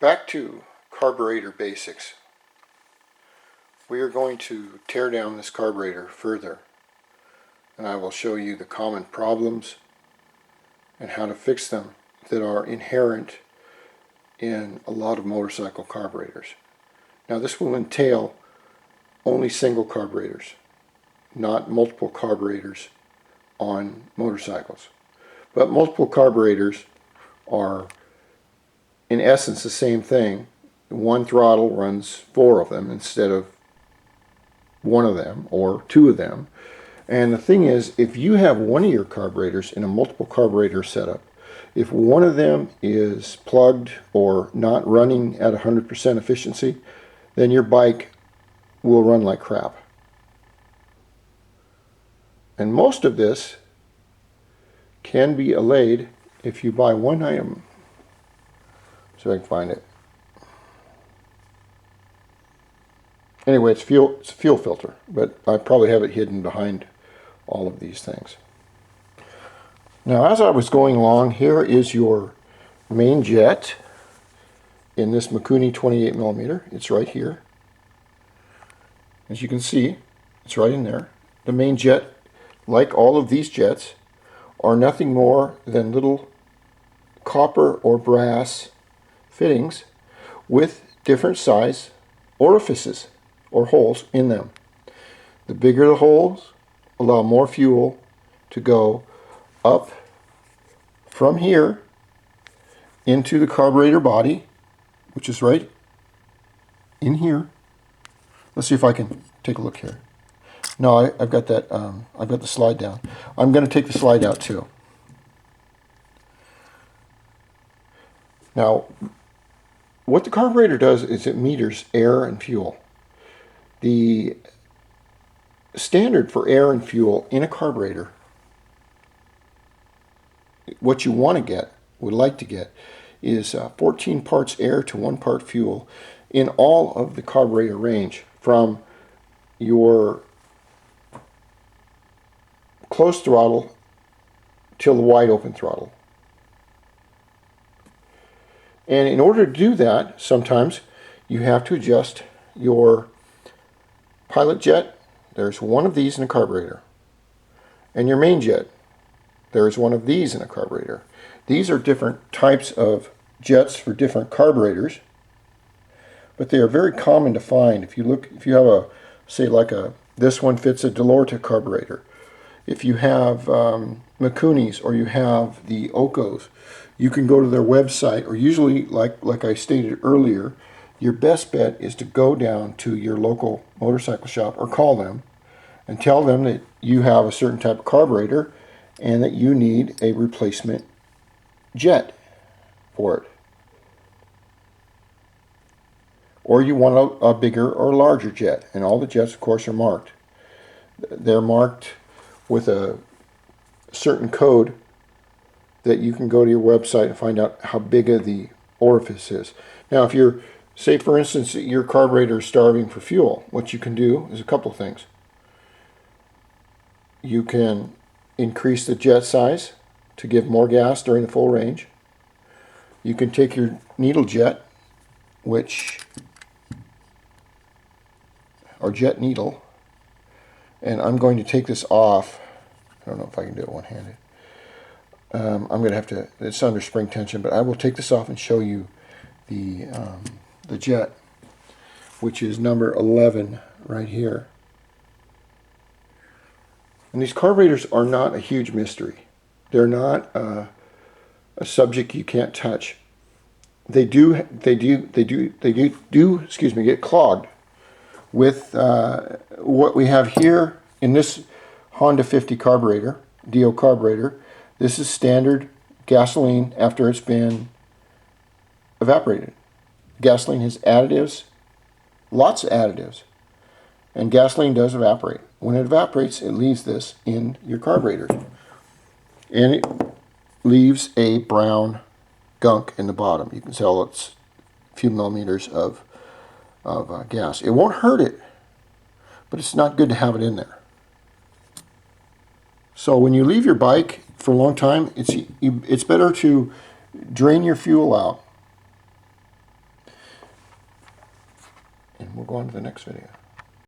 Back to carburetor basics. We are going to tear down this carburetor further, and I will show you the common problems and how to fix them that are inherent in a lot of motorcycle carburetors. Now this will entail only single carburetors, not multiple carburetors on motorcycles. But multiple carburetors are in essence the same thing. One throttle runs 4 of them instead of 1 of them or 2 of them. And the thing is, if you have one of your carburetors in a multiple carburetor setup, if one of them is plugged or not running at 100% efficiency, then your bike will run like crap. And most of this can be allayed if you buy one item. So I can find it. Anyway, it's a fuel filter, but I probably have it hidden behind all of these things. Now, as I was going along, here is your main jet in this Mikuni 28mm. It's right here. As you can see, it's right in there. The main jet, like all of these jets, are nothing more than little copper or brass fittings with different size orifices or holes in them. The bigger the holes allow more fuel to go up from here into the carburetor body, which is right in here. Let's see if I can take a look here. No, I've got that. I've got the slide down. I'm going to take the slide out too. Now, what the carburetor does is it meters air and fuel. The standard for air and fuel in a carburetor, what you want to get, would like to get, is 14 parts air to 1 part fuel in all of the carburetor range, from your closed throttle till the wide open throttle. And in order to do that, sometimes you have to adjust your pilot jet. There's one of these in a carburetor. And your main jet, there's one of these in a carburetor. These are different types of jets for different carburetors, but they are very common to find. If you have a, say like this one fits a Delorta carburetor. If you have Mikunis or you have the Okos, you can go to their website, or usually, like I stated earlier, your best bet is to go down to your local motorcycle shop or call them and tell them that you have a certain type of carburetor and that you need a replacement jet for it. Or you want a bigger or larger jet, and all the jets, of course, are marked. They're marked with a certain code that you can go to your website and find out how big of the orifice is. Now, if you're, say for instance, your carburetor is starving for fuel, what you can do is a couple of things. You can increase the jet size to give more gas during the full range. You can take your needle jet, or jet needle, and I'm going to take this off. I don't know if I can do it one-handed. I'm going to have to, it's under spring tension, but I will take this off and show you the jet, which is number 11 right here. And these carburetors are not a huge mystery. They're not a subject you can't touch. They do get clogged with what we have here in this Honda 50 carburetor, DIO carburetor. This is standard gasoline after it's been evaporated. Gasoline has additives, lots of additives, and gasoline does evaporate. When it evaporates, it leaves this in your carburetor, and it leaves a brown gunk in the bottom. You can tell it's a few millimeters of gas. It won't hurt it, but it's not good to have it in there. So when you leave your bike for a long time, it's better to drain your fuel out and we'll go on to the next video.